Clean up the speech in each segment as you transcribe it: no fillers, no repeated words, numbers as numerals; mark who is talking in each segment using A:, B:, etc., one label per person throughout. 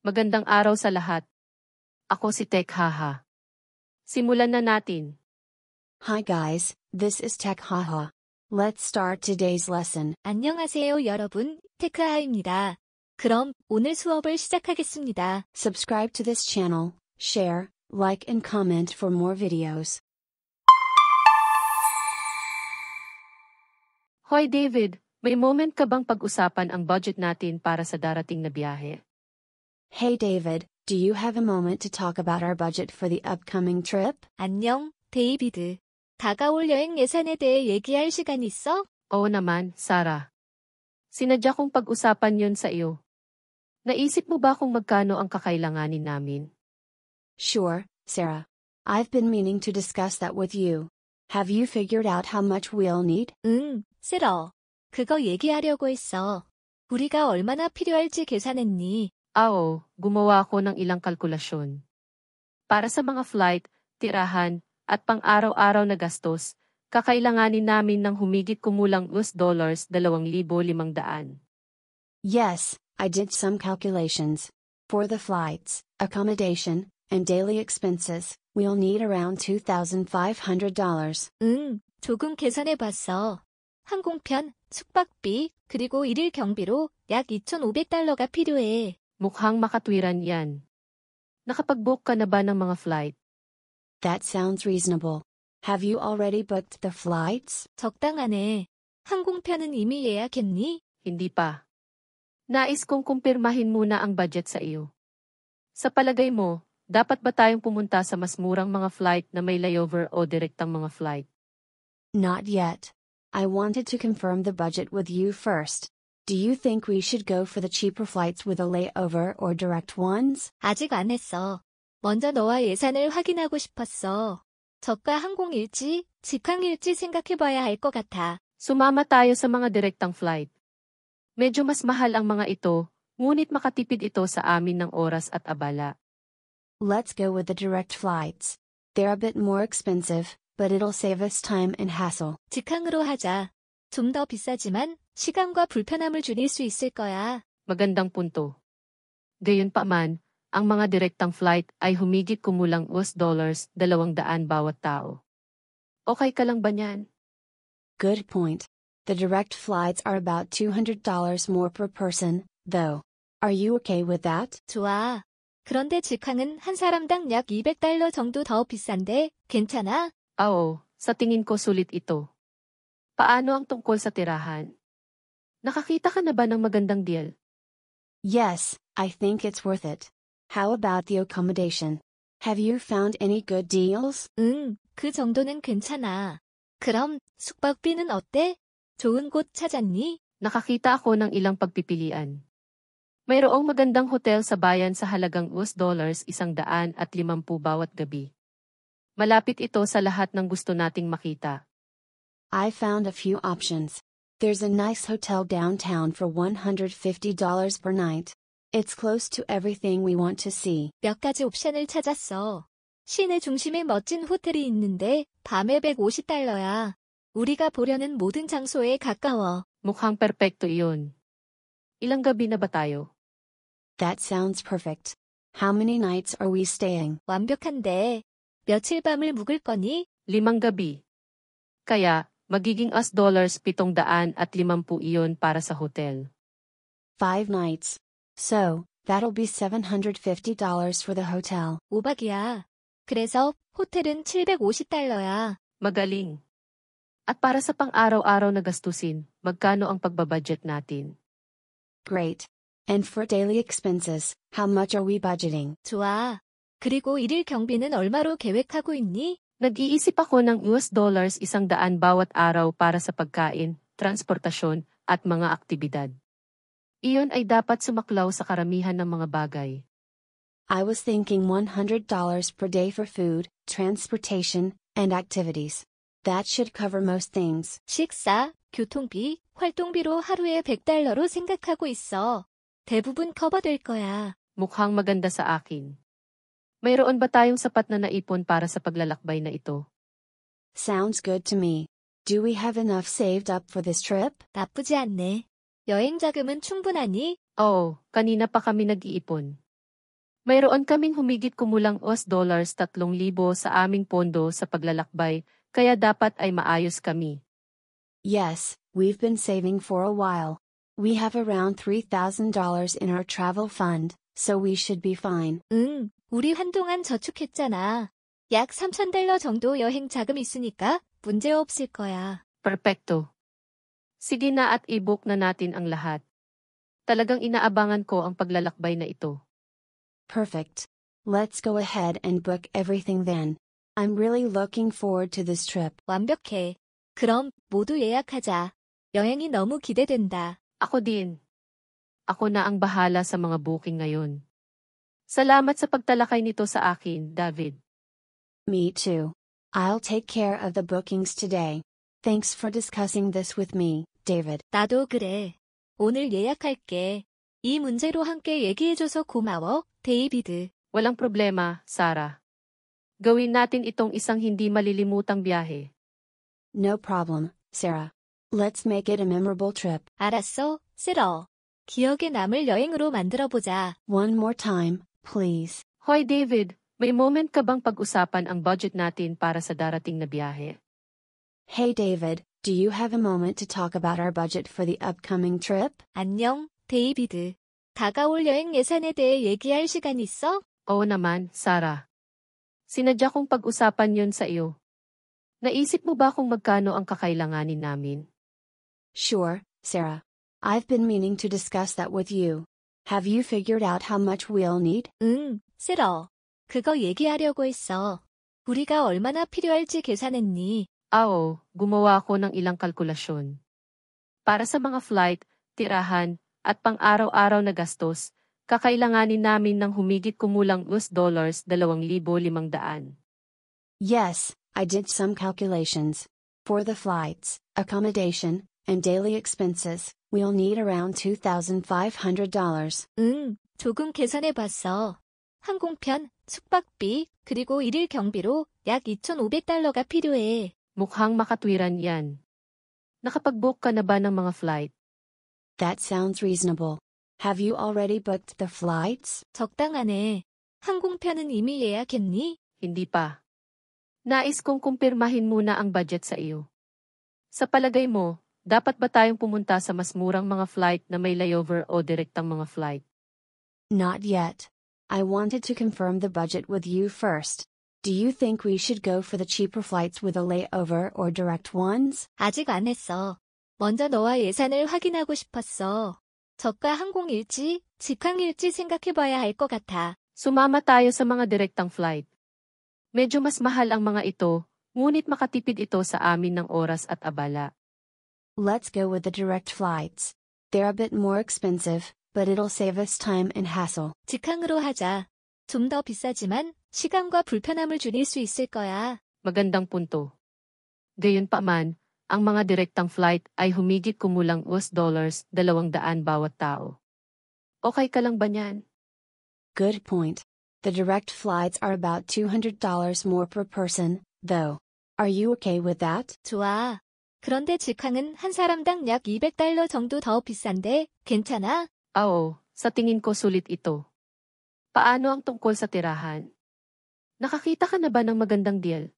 A: Magandang araw sa lahat. Ako si Tech Haha. Simulan na natin.
B: Hi guys, this is Tech Haha. Let's start today's lesson.
C: 안녕하세요 여러분, 테크하입니다. 그럼 오늘 수업을 시작하겠습니다.
B: Subscribe to this channel, share, like and comment for more videos.
A: Hoy David, may moment ka bang pag-usapan ang budget natin para sa darating na biyahe?
B: Hey David, do you have a moment to talk about our budget for the upcoming trip?
C: 안녕, 데이비드. 다가올 여행 예산에 대해 얘기할 시간 있어?
A: Oo naman, Sarah. Sinadya kong pag-usapan yon sa iyo. Naisip mo ba kung magkano ang kakailanganin namin?
B: Sure, Sarah. I've been meaning to discuss that with you. Have you figured out how much we'll need?
C: 응, 싫어. 그거 얘기하려고 했어. 우리가 얼마나 필요할지 계산했니?
A: Oo, gumawa ako ng ilang kalkulasyon. Para sa mga flight, tirahan, at pang-araw-araw na gastos, kakailanganin namin ng humigit kumulang $2,500.
B: Yes, I did some calculations. For the flights, accommodation, and daily expenses, we'll need around $2,500.
C: 응, 조금 계산해봤어. 항공편, 숙박비, 그리고 일일 경비로 약 $2,500가 필요해.
A: Mukhang makatwiran yan. Nakapag-book ka na ba ng mga flight?
B: That sounds reasonable. Have you already booked the flights?
C: 적당하네. 항공편은 이미 예약했니?
A: Hindi pa. Nais kong kumpirmahin muna ang budget sa iyo. Sa palagay mo, dapat ba tayong pumunta sa mas murang mga flight na may layover o direktang mga flight?
B: Not yet. I wanted to confirm the budget with you first. Do you think we should go for the cheaper flights with a layover or direct ones?
C: 아직 안 했어. 먼저 너와 예산을 확인하고 싶었어. 저가 항공일지, 직항일지 생각해봐야 할 것 같아.
A: Sumama tayo sa mga direktang flight. Medyo mas mahal ang mga ito, ngunit makatipid ito sa amin ng oras at abala.
B: Let's go with the direct flights. They're a bit more expensive, but it'll save us time and hassle.
C: 직항으로 하자. 좀 더 비싸지만 시간과 불편함을 줄일 수 있을 거야.
A: Magandang punto. Gayunpaman, ang mga direktang flight ay humigit kumulang $200 bawat tao. Okay ka lang ba niyan?
B: Good point. The direct flights are about $200 more per person, though. Are you okay with that?
C: 좋아. 그런데 직항은 한 사람당 약 $200 정도 더 비싼데, 괜찮아?
A: Oo, sa tingin ko sulit ito. Paano ang tungkol sa tirahan? Nakakita ka na ba ng magandang deal?
B: Yes, I think it's worth it. How about the accommodation? Have you found any good deals?
C: 응, 그 정도는 괜찮아. 그럼 숙박비는 어때? 좋은 곳 찾았니?
A: Nakakita ako ng ilang pagpipilian. Mayroong magandang hotel sa bayan sa halagang $150 bawat gabi. Malapit ito sa lahat ng gusto nating makita.
B: I found a few options. There's a nice hotel downtown for $150 per night. It's close to everything we want to see.
C: 몇 가지 옵션을 찾았어. 시내 중심에 멋진 호텔이 있는데 밤에 $150야. 우리가 보려는 모든 장소에 가까워.
A: Mukhang perpekto iyon. Ilang gabi na ba tayo?
B: That sounds perfect. How many nights are we staying?
C: 완벽한데. 며칠 밤을 묵을 거니?
A: 5 gabi. Kaya, magiging $750 iyon para sa hotel.
B: 5 nights. So, that'll be $750 for the hotel.
C: 5박이야. 그래서 호텔은 $750야.
A: Magaling. At para sa pang-araw-araw na gastusin, magkano ang pagbabudget natin?
B: Great. And for daily expenses, how much are we budgeting?
C: 좋아. 그리고 일일 경비는 얼마로 계획하고 있니?
A: Nag-iisip ako ng $100 bawat araw para sa pagkain, transportasyon, at mga aktibidad. Iyon ay dapat sumaklaw sa karamihan ng mga bagay.
B: I was thinking $100 per day for food, transportation, and activities. That should cover most things.
C: 식사, 교통비, 활동비로 하루에 $100로 생각하고 있어. 대부분 커버될 거야.
A: Mukhang maganda sa akin. Mayroon ba tayong sapat na naipon para sa paglalakbay na ito?
B: Sounds good to me. Do we have enough saved up for this trip?
C: 나쁘지 않네. 여행 자금은 충분하니?
A: Oo, kanina pa kami nag-iipon. Mayroon kaming humigit kumulang $3,000 sa aming pondo sa paglalakbay, kaya dapat ay maayos kami.
B: Yes, we've been saving for a while. We have around $3,000 in our travel fund, so we should be fine.
C: 응, 우리 한동안 저축했잖아. 약 $3,000 정도 여행 자금 있으니까 문제 없을 거야.
A: Perpekto. Sige na at i-book na natin ang lahat. Talagang inaabangan ko ang paglalakbay na ito.
B: Perfect. Let's go ahead and book everything then. I'm really looking forward to this trip.
C: 완벽해. 그럼 모두 예약하자. 여행이 너무 기대된다.
A: Ako din. Ako na ang bahala sa mga booking ngayon. Salamat sa pagtalakay nito sa akin, David.
B: Me too. I'll take care of the bookings today. Thanks for discussing this with me, David.
C: 나도 그래. 오늘 예약할게. 이 문제로 함께 얘기해줘서 고마워, 데이비드.
A: Walang problema, Sarah. Gawin natin itong isang hindi malilimutang biyahe.
B: No problem, Sarah. Let's make it a memorable trip.
C: 알았어, 싫어. 기억에 남을 여행으로 만들어보자.
B: One more time, please.
A: Hoy David, may moment ka bang pag-usapan ang budget natin para sa darating na biyahe?
B: Hey David, do you have a moment to talk about our budget for the upcoming trip?
C: 안녕, 데이비드. 다가올 여행 예산에 대해 얘기할 시간 있어?
A: Oo naman, Sarah. Sinadya kong pag-usapan yun sa iyo. Naisip mo ba kung magkano ang kakailanganin namin?
B: Sure, Sarah. I've been meaning to discuss that with you. Have you figured out how much we'll need?
C: 응, 싫어. 그거 얘기하려고 했어. 우리가 얼마나 필요할지 계산했니?
A: Gumawa ako ng ilang kalkulasyon. Para sa mga flight, tirahan, at pang-araw-araw na gastos, kakailanganin namin ng humigit kumulang $2,500.
B: Yes, I did some calculations. For the flights, accommodation, and daily expenses, we'll need around $2,500.
C: 응, 조금 계산해봤어. 항공편, 숙박비, 그리고 일일 경비로 약 $2,500가 필요해.
A: Mukhang makatwiran yan. Nakapag-book ka na ba ng mga flight?
B: That sounds reasonable. Have you already booked the flights?
C: 적당하네. 항공편은 이미 예약했니?
A: Hindi pa. Nais kong kumpirmahin muna ang budget sa iyo. Sa palagay mo, dapat ba tayong pumunta sa mas murang mga flight na may layover o direktang mga flight?
B: Not yet. I wanted to confirm the budget with you first. Do you think we should go for the cheaper flights with a layover or direct ones?
C: 아직 안 했어. 먼저 너와 예산을 확인하고 싶었어. 저가 항공일지, 직항일지 생각해봐야 할 것 같아.
A: Sumama tayo sa mga direktang flight. Medyo mas mahal ang mga ito, ngunit makatipid ito sa amin ng oras at abala.
B: Let's go with the direct flights. They're a bit more expensive, but it'll save us time and hassle.
C: 직항으로 하자. 좀 더 비싸지만 시간과 불편함을 줄일 수 있을 거야.
A: Magandang punto. Gayunpaman, ang mga direktang flight ay humigit kumulang $200 bawat tao. Okay ka lang ba niyan?
B: Good point. The direct flights are about $200 more per person, though. Are you okay with that?
C: 좋아. 그런데 직항은 한 사람당 약 $200 정도 더 비싼데 괜찮아?
A: Sa tingin ko sulit ito. Paano ang tungkol sa tirahan? Nakakita ka na ba ng magandang deal?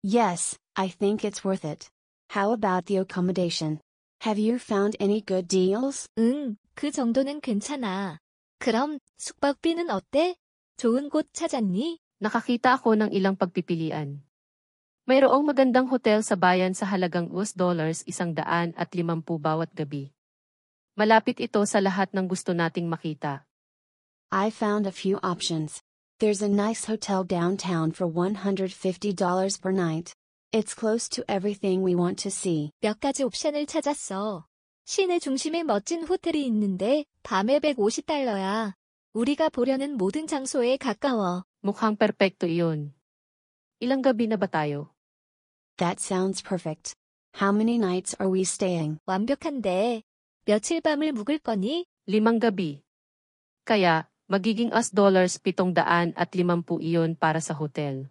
B: Yes, I think it's worth it. How about the accommodation? Have you found any good deals?
C: 응, 그 정도는 괜찮아. 그럼 숙박비는 어때? 좋은 곳 찾았니?
A: Nakakita ako ng ilang pagpipilian. Mayroong magandang hotel sa bayan sa halagang $150 bawat gabi. Malapit ito sa lahat ng gusto nating makita.
B: I found a few options. There's a nice hotel downtown for $150 per night. It's close to everything we want to see.
C: 몇 가지 옵션을 찾았어. 시내 중심에 멋진 호텔이 있는데 밤에 $150야. 우리가 보려는 모든 장소에 가까워.
A: Mukhang perpekto iyon. Ilang gabi na ba tayo?
B: That sounds perfect. How many nights are we staying?
C: 완벽한데. 며칠 밤을 묵을 거니?
A: 5 gabi. Kaya, magiging $750 iyon para sa hotel.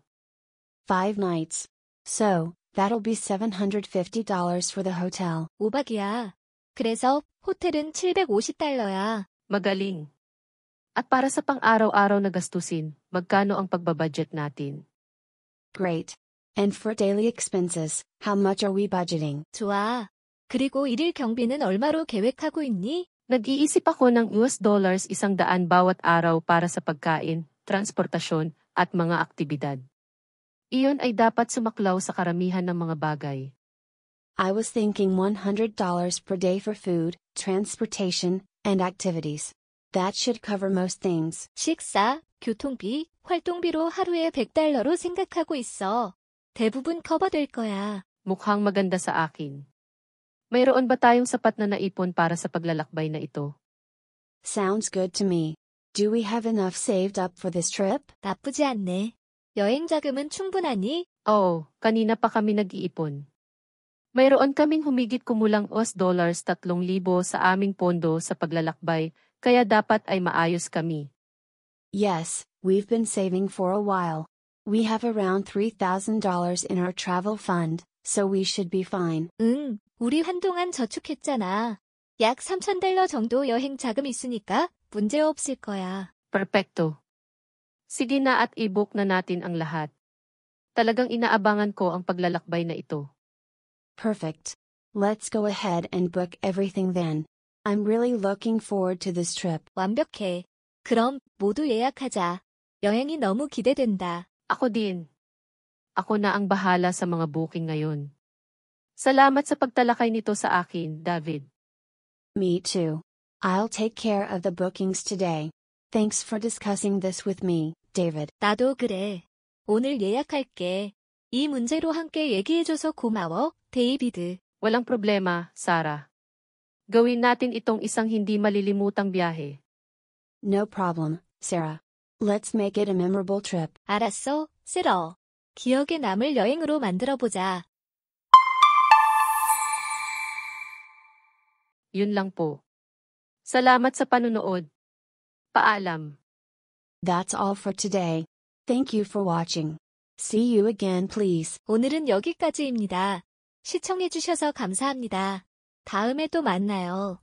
B: 5 nights. So, that'll be $750 for the hotel.
C: 5박이야. 그래서 호텔은 $750야.
A: Magaling. At para sa pang-araw-araw na gastusin, magkano ang pagbabudget natin?
B: Great. And for daily expenses, how much are we budgeting?
C: 좋아. 그리고 일일 경비는 얼마로 계획하고 있니?
A: Nag-iisip ako ng $100 bawat araw para sa pagkain, transportasyon, at mga aktibidad. Iyon ay dapat sumaklaw sa karamihan ng mga bagay.
B: I was thinking $100 per day for food, transportation, and activities. That should cover most things.
C: 식사, 교통비, 활동비로 하루에 $100로 생각하고 있어. 대부분 커버될 거야.
A: Mukhang maganda sa akin. Mayroon ba tayong sapat na naipon para sa paglalakbay na ito?
B: Sounds good to me. Do we have enough saved up for this trip?
C: 나쁘지 않네. 여행 자금은 충분하니?
A: Oo, kanina pa kami nag-iipon. Mayroon kaming humigit kumulang $3,000 sa aming pondo sa paglalakbay, kaya dapat ay maayos kami.
B: Yes, we've been saving for a while. We have around $3,000 in our travel fund, so we should be fine.
C: 응, 우리 한동안 저축했잖아. 약 $3,000 정도 여행 자금 있으니까 문제 없을 거야.
A: Perpekto. Sige na at i-book na natin ang lahat. Talagang inaabangan ko ang paglalakbay na ito.
B: Perfect. Let's go ahead and book everything then. I'm really looking forward to this trip.
C: 완벽해. 그럼 모두 예약하자. 여행이 너무 기대된다.
A: Ako din. Ako na ang bahala sa mga booking ngayon. Salamat sa pagtalakay nito sa akin, David.
B: Me too. I'll take care of the bookings today. Thanks for discussing this with me, David.
C: 나도 그래. 오늘 예약할게. 이 문제로 함께 얘기해줘서 고마워, 데이비드.
A: Walang problema, Sarah. Gawin natin itong isang hindi malilimutang biyahe.
B: No problem, Sarah. Let's make it a memorable trip.
C: 알았어, 싫어. 기억에 남을 여행으로 만들어보자.
A: Yun lang po. Salamat sa panunood. Paalam.
B: That's all for today. Thank you for watching. See you again, please.
C: 오늘은 여기까지입니다. 시청해주셔서 감사합니다. 다음에 또 만나요.